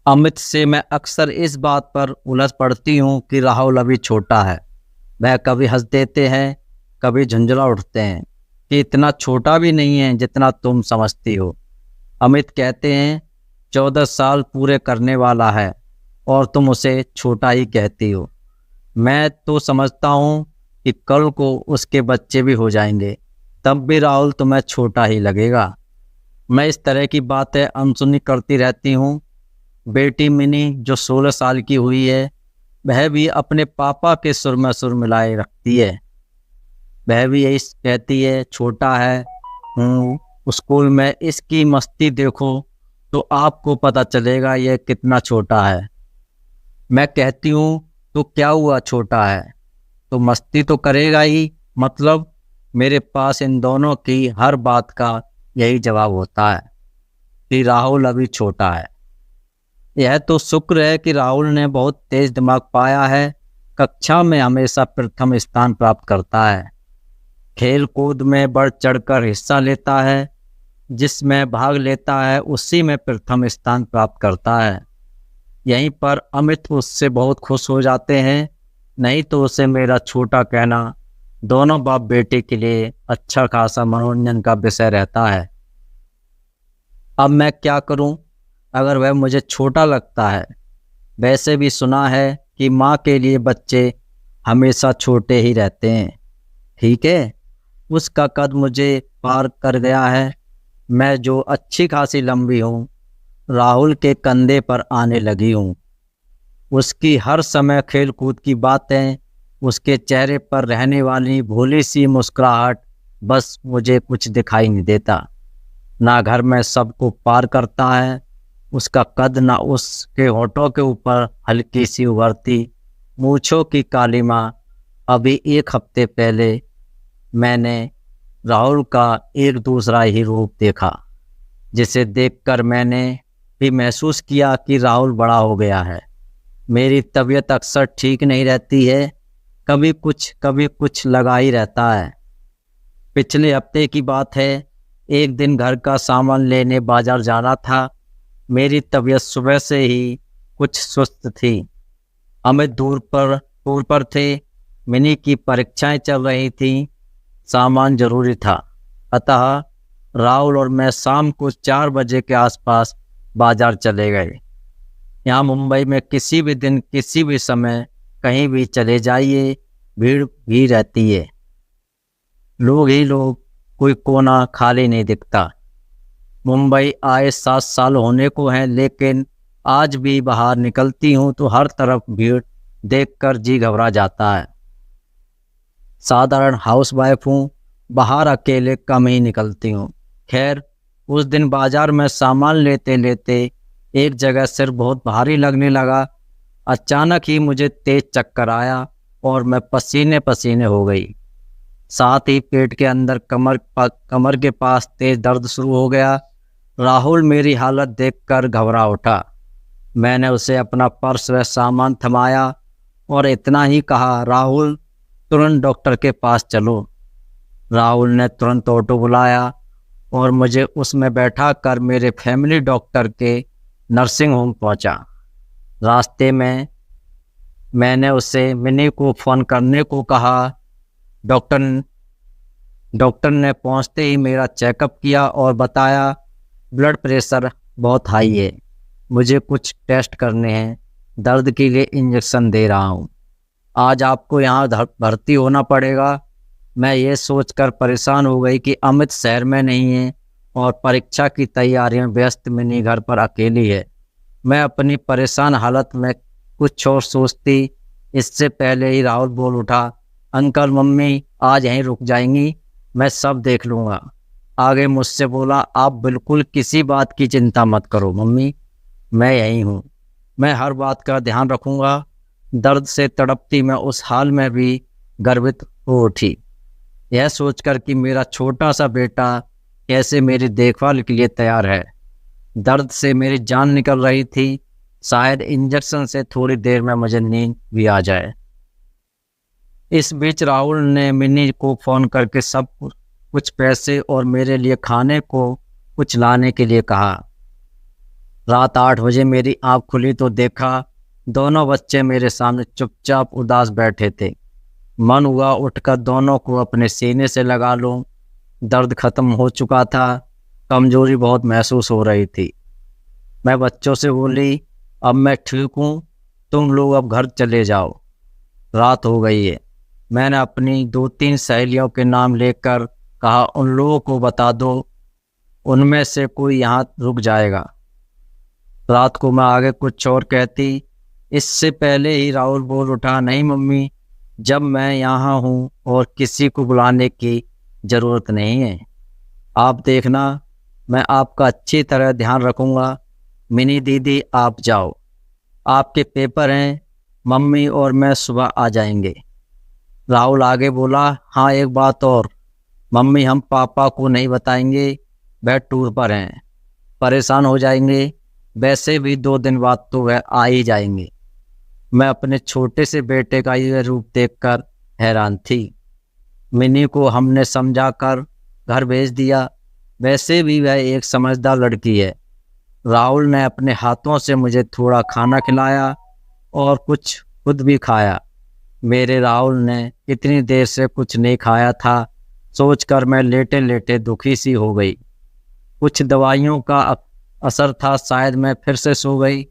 अमित से मैं अक्सर इस बात पर उलझ पड़ती हूँ कि राहुल अभी छोटा है। वह कभी हंस देते हैं, कभी झुंझला उठते हैं कि इतना छोटा भी नहीं है जितना तुम समझती हो। अमित कहते हैं 14 साल पूरे करने वाला है और तुम उसे छोटा ही कहती हो। मैं तो समझता हूँ कि कल को उसके बच्चे भी हो जाएंगे, तब भी राहुल तुम्हें छोटा ही लगेगा। मैं इस तरह की बातें अनसुनी करती रहती हूँ। बेटी मिनी जो 16 साल की हुई है, वह भी अपने पापा के सुर में सुर मिलाए रखती है। वह भी यही कहती है छोटा है। स्कूल में इसकी मस्ती देखो तो आपको पता चलेगा यह कितना छोटा है। मैं कहती हूँ तो क्या हुआ, छोटा है तो मस्ती तो करेगा ही। मतलब मेरे पास इन दोनों की हर बात का यही जवाब होता है कि राहुल अभी छोटा है। यह तो शुक्र है कि राहुल ने बहुत तेज दिमाग पाया है। कक्षा में हमेशा प्रथम स्थान प्राप्त करता है। खेल कूद में बढ़ चढ़कर हिस्सा लेता है। जिसमें भाग लेता है उसी में प्रथम स्थान प्राप्त करता है। यहीं पर अमित उससे बहुत खुश हो जाते हैं। नहीं तो उसे मेरा छोटा कहना दोनों बाप बेटे के लिए अच्छा खासा मनोरंजन का विषय रहता है। अब मैं क्या करूं अगर वह मुझे छोटा लगता है। वैसे भी सुना है कि माँ के लिए बच्चे हमेशा छोटे ही रहते हैं। ठीक है, उसका कद मुझे पार कर गया है। मैं जो अच्छी खासी लंबी हूँ, राहुल के कंधे पर आने लगी हूँ। उसकी हर समय खेल कूद की बातें, उसके चेहरे पर रहने वाली भोली सी मुस्कुराहट, बस मुझे कुछ दिखाई नहीं देता। ना घर में सबको पार करता है उसका कद, ना उसके होठों के ऊपर हल्की सी उभरती मूंछों की कालिमा। अभी एक हफ्ते पहले मैंने राहुल का एक दूसरा ही रूप देखा, जिसे देखकर मैंने भी महसूस किया कि राहुल बड़ा हो गया है। मेरी तबीयत अक्सर ठीक नहीं रहती है, कभी कुछ लगा ही रहता है। पिछले हफ्ते की बात है, एक दिन घर का सामान लेने बाजार जाना था। मेरी तबीयत सुबह से ही कुछ सुस्त थी। अमित टूर पर थे। मिनी की परीक्षाएं चल रही थीं। सामान जरूरी था। अतः राहुल और मैं शाम को 4 बजे के आसपास बाजार चले गए। यहाँ मुंबई में किसी भी दिन किसी भी समय कहीं भी चले जाइए, भीड़ भी रहती है। लोग ही लोग, कोई कोना खाली नहीं दिखता। मुंबई आए 7 साल होने को हैं, लेकिन आज भी बाहर निकलती हूँ तो हर तरफ भीड़ देखकर जी घबरा जाता है। साधारण हाउसवाइफ हूँ, बाहर अकेले कम ही निकलती हूँ। खैर, उस दिन बाजार में सामान लेते लेते एक जगह सिर बहुत भारी लगने लगा। अचानक ही मुझे तेज चक्कर आया और मैं पसीने पसीने हो गई। साथ ही पेट के अंदर कमर के पास तेज दर्द शुरू हो गया। राहुल मेरी हालत देखकर घबरा उठा। मैंने उसे अपना पर्स व सामान थमाया और इतना ही कहा, राहुल तुरंत डॉक्टर के पास चलो। राहुल ने तुरंत ऑटो बुलाया और मुझे उसमें बैठा कर मेरे फैमिली डॉक्टर के नर्सिंग होम पहुंचा। रास्ते में मैंने उसे मिनी को फ़ोन करने को कहा। डॉक्टर ने पहुंचते ही मेरा चेकअप किया और बताया ब्लड प्रेशर बहुत हाई है, मुझे कुछ टेस्ट करने हैं, दर्द के लिए इंजेक्शन दे रहा हूं। आज आपको यहाँ भर्ती होना पड़ेगा। मैं ये सोचकर परेशान हो गई कि अमित शहर में नहीं है और परीक्षा की तैयारियों में व्यस्त मिनी घर पर अकेली है। मैं अपनी परेशान हालत में कुछ और सोचती, इससे पहले ही राहुल बोल उठा, अंकल मम्मी आज यहीं रुक जाएंगी, मैं सब देख लूँगा। आगे मुझसे बोला, आप बिल्कुल किसी बात की चिंता मत करो मम्मी, मैं यहीं हूँ, मैं हर बात का ध्यान रखूँगा। दर्द से तड़पती मैं उस हाल में भी गर्वित हो उठी, यह सोचकर कि मेरा छोटा सा बेटा कैसे मेरी देखभाल के लिए तैयार है। दर्द से मेरी जान निकल रही थी। शायद इंजेक्शन से थोड़ी देर में मुझे नींद भी आ जाए। इस बीच राहुल ने मिनी को फ़ोन करके सब कुछ पैसे और मेरे लिए खाने को कुछ लाने के लिए कहा। रात 8 बजे मेरी आँख खुली तो देखा दोनों बच्चे मेरे सामने चुपचाप उदास बैठे थे। मन हुआ उठकर दोनों को अपने सीने से लगा लूं। दर्द खत्म हो चुका था, कमजोरी बहुत महसूस हो रही थी। मैं बच्चों से बोली, अब मैं ठीक हूँ, तुम लोग अब घर चले जाओ, रात हो गई है। मैंने अपनी 2-3 सहेलियों के नाम लेकर कहा, उन लोगों को बता दो, उनमें से कोई यहाँ रुक जाएगा। रात को मैं आगे कुछ और कहती, इससे पहले ही राहुल बोल उठा, नहीं मम्मी, जब मैं यहाँ हूँ और किसी को बुलाने की ज़रूरत नहीं है। आप देखना, मैं आपका अच्छी तरह ध्यान रखूँगा। मिनी दीदी आप जाओ, आपके पेपर हैं, मम्मी और मैं सुबह आ जाएंगे। राहुल आगे बोला, हाँ एक बात और, मम्मी हम पापा को नहीं बताएंगे, वह टूर पर हैं, परेशान हो जाएंगे। वैसे भी 2 दिन बाद तो वह आ ही जाएंगे। मैं अपने छोटे से बेटे का यह रूप देखकर हैरान थी। मिनी को हमने समझाकर घर भेज दिया, वैसे भी वह एक समझदार लड़की है। राहुल ने अपने हाथों से मुझे थोड़ा खाना खिलाया और कुछ खुद भी खाया। मेरे राहुल ने इतनी देर से कुछ नहीं खाया था, सोचकर मैं लेटे लेटे दुखी सी हो गई। कुछ दवाइयों का असर था, शायद मैं फिर से सो गई।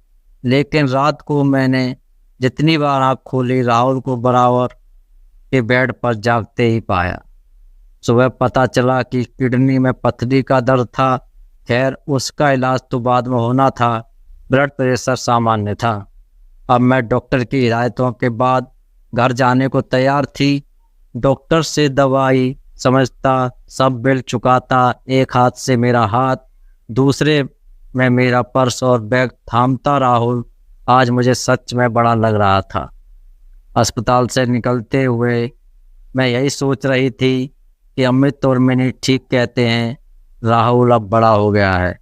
लेकिन रात को मैंने जितनी बार आँख खोली, राहुल को बराबर के बेड पर जागते ही पाया। सुबह पता चला कि किडनी में पथरी का दर्द था। खैर उसका इलाज तो बाद में होना था, ब्लड प्रेशर सामान्य था। अब मैं डॉक्टर की हिदायतों के बाद घर जाने को तैयार थी। डॉक्टर से दवाई समझता, सब बिल चुकाता, एक हाथ से मेरा हाथ, दूसरे में मेरा पर्स और बैग थामता राहुल आज मुझे सच में बड़ा लग रहा था। अस्पताल से निकलते हुए मैं यही सोच रही थी कि अमित और मिनी ठीक कहते हैं, राहुल अब बड़ा हो गया है।